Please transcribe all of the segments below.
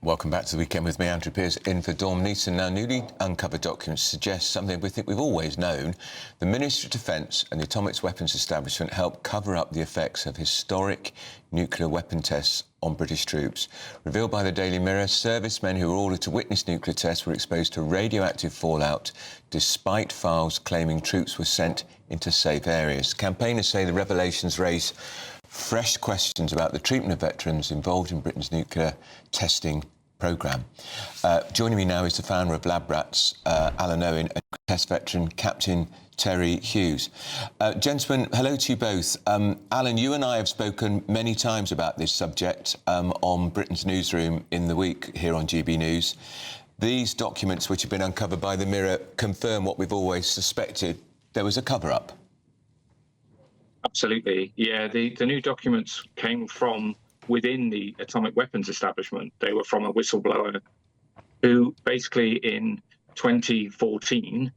Welcome back to the weekend with me, Andrew Pearce, in for Dawn Neeson. Now, newly uncovered documents suggest something we think we've always known. The Ministry of Defence and the Atomic Weapons Establishment helped cover up the effects of historic nuclear weapon tests on British troops. Revealed by the Daily Mirror, servicemen who were ordered to witness nuclear tests were exposed to radioactive fallout, despite files claiming troops were sent into safe areas. Campaigners say the revelations raise fresh questions about the treatment of veterans involved in Britain's nuclear testing programme. Joining me now is the founder of Lab Rats, Alan Owen, and test veteran Captain Terry Hughes. Gentlemen, hello to you both. Alan, you and I have spoken many times about this subject on Britain's Newsroom in the week here on GB News. These documents, which have been uncovered by the Mirror, confirm what we've always suspected: there was a cover-up. Absolutely, yeah. The new documents came from within the Atomic Weapons Establishment. They were from a whistleblower who basically in 2014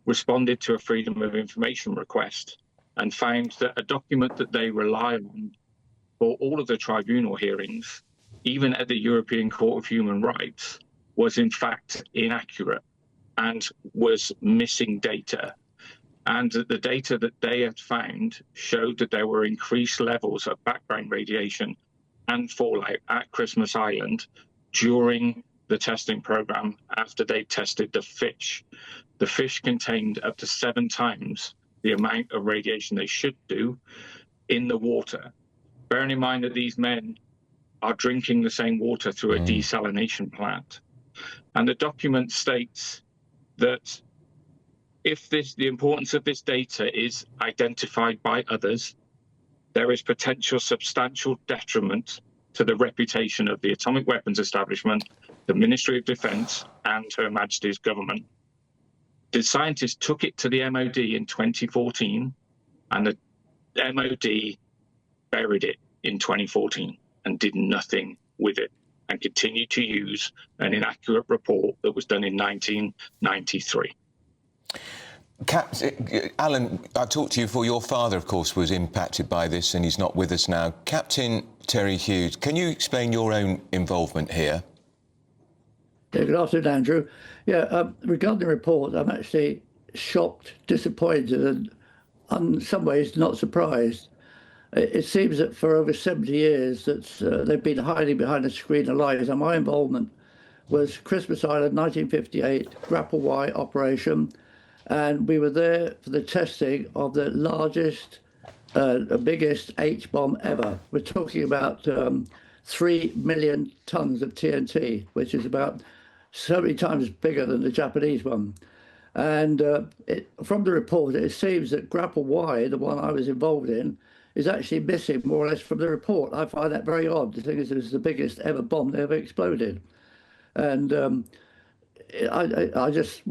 responded to a Freedom of Information request and found that a document that they rely on for all of the tribunal hearings, even at the European Court of Human Rights, was in fact inaccurate and was missing data. And the data that they had found showed that there were increased levels of background radiation and fallout at Christmas Island during the testing program after they tested the fish. The fish contained up to 7 times the amount of radiation they should do in the water. Bearing in mind that these men are drinking the same water through a desalination plant. And the document states that if the importance of this data is identified by others, there is potential substantial detriment to the reputation of the Atomic Weapons Establishment, the Ministry of Defence, and Her Majesty's government. The scientists took it to the MOD in 2014, and the MOD buried it in 2014 and did nothing with it, and continued to use an inaccurate report that was done in 1993. Alan, I talked to you before. Your father, of course, was impacted by this, and he's not with us now. Captain Terry Hughes, can you explain your own involvement here? Yeah, good afternoon, Andrew. Yeah, regarding the report, I'm actually shocked, disappointed, and in some ways not surprised. It seems that for over 70 years that they've been hiding behind a screen of lies, and my involvement was Christmas Island, 1958, Grapple Y operation, and we were there for the testing of the largest, biggest H-bomb ever. We're talking about 3 million tons of TNT, which is about 70 times bigger than the Japanese one. And from the report, it seems that Grapple Y, the one I was involved in, is actually missing more or less from the report. I find that very odd. The thing is, it was the biggest ever bomb that ever exploded. And I just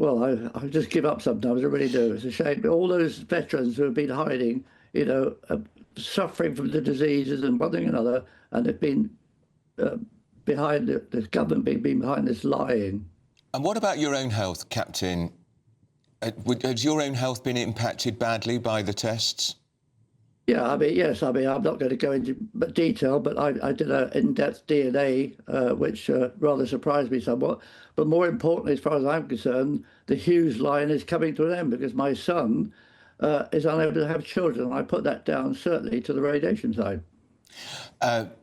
give up sometimes. I really do. It's a shame. But all those veterans who have been hiding, suffering from the diseases and one thing and another, and they've been behind the government being behind this lying. And what about your own health, Captain? Has your own health been impacted badly by the tests? Yeah, yes. I'm not going to go into detail, but I did an in-depth DNA, which rather surprised me somewhat. But more importantly, as far as I'm concerned, the Hughes line is coming to an end because my son is unable to have children. I put that down certainly to the radiation side.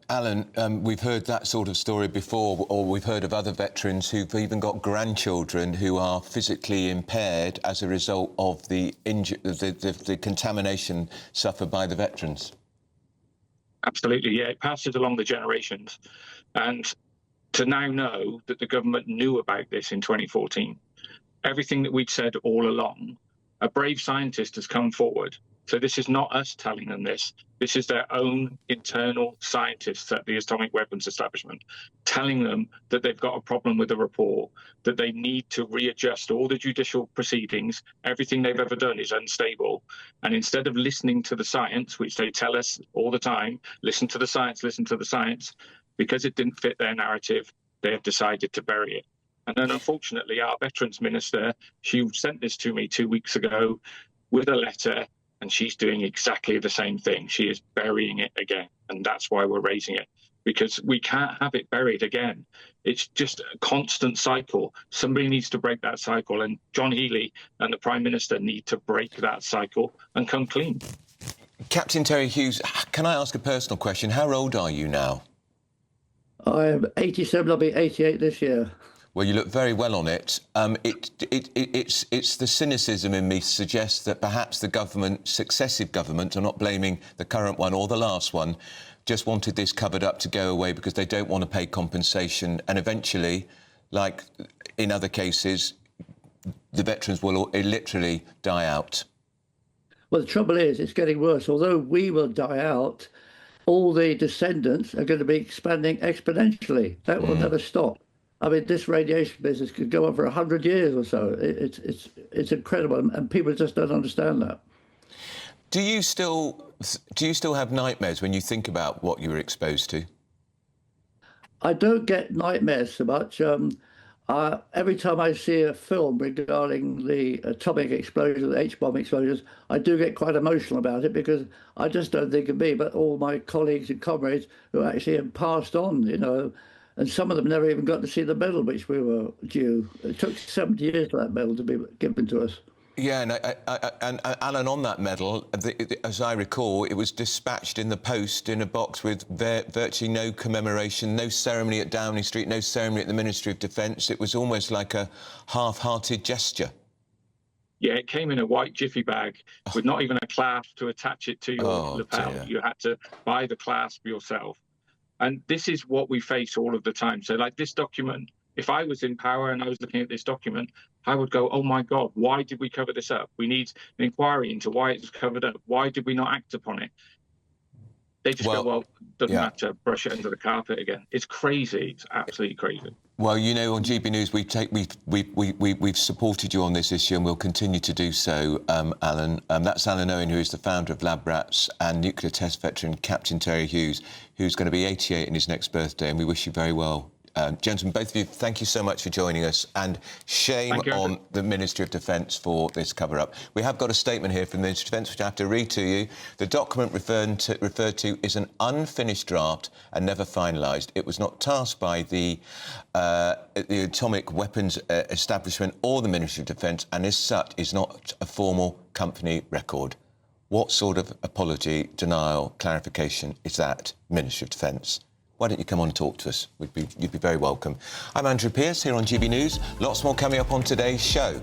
Alan, we've heard that sort of story before, or we've heard of other veterans who've even got grandchildren who are physically impaired as a result of the contamination suffered by the veterans. Absolutely, yeah. It passes along the generations. And to now know that the government knew about this in 2014, everything that we'd said all along, a brave scientist has come forward. So this is not us telling them this. This is their own internal scientists at the Atomic Weapons Establishment telling them that they've got a problem with the report, that they need to readjust all the judicial proceedings. Everything they've ever done is unstable. And instead of listening to the science, which they tell us all the time, listen to the science, because it didn't fit their narrative, they have decided to bury it. And then unfortunately, our Veterans Minister, she sent this to me 2 weeks ago with a letter and she's doing exactly the same thing. She is burying it again, and that's why we're raising it, because we can't have it buried again. It's just a constant cycle. Somebody needs to break that cycle, and John Healey and the Prime Minister need to break that cycle and come clean. Captain Terry Hughes, can I ask a personal question? How old are you now? I'm 87, I'll be 88 this year. Well, you look very well on it. It's the cynicism in me suggests that perhaps the government, successive government, I'm not blaming the current one or the last one, just wanted this covered up to go away because they don't want to pay compensation. And eventually, like in other cases, the veterans will literally die out. Well, the trouble is, it's getting worse. Although we will die out, all the descendants are going to be expanding exponentially. That will never stop. I mean, this radiation business could go on for 100 years or so. It's incredible, and people just don't understand that. Do you still have nightmares when you think about what you were exposed to? I don't get nightmares so much. Every time I see a film regarding the atomic explosion, the H-bomb explosions, I do get quite emotional about it because I just don't think of me, but all my colleagues and comrades who actually have passed on, you know, and some of them never even got to see the medal which we were due. It took 70 years for that medal to be given to us. Yeah, and Alan, on that medal, as I recall, it was dispatched in the post in a box with virtually no commemoration, no ceremony at Downing Street, no ceremony at the Ministry of Defence. It was almost like a half-hearted gesture. Yeah, it came in a white jiffy bag with not even a clasp to attach it to your lapel. Dear. You had to buy the clasp yourself. And this is what we face all of the time. So, like this document, if I was in power and I was looking at this document, I would go, oh, my God, why did we cover this up? We need an inquiry into why it was covered up. Why did we not act upon it? They just go, well, doesn't matter, brush it under the carpet again. It's crazy. It's absolutely crazy. Well, you know, on GB News, we've supported you on this issue and we'll continue to do so, Alan. That's Alan Owen, who is the founder of Lab Rats, and nuclear test veteran Captain Terry Hughes, who's going to be 88 in his next birthday, and we wish you very well. Gentlemen, both of you, thank you so much for joining us, and shame on the Ministry of Defence for this cover-up. We have got a statement here from the Ministry of Defence, which I have to read to you. The document referred to is an unfinished draft and never finalised. It was not tasked by the Atomic Weapons Establishment or the Ministry of Defence, and as such is not a formal company record. What sort of apology, denial, clarification is that, Ministry of Defence? Why don't you come on and talk to us? You'd be very welcome. I'm Andrew Pearce here on GB News. Lots more coming up on today's show.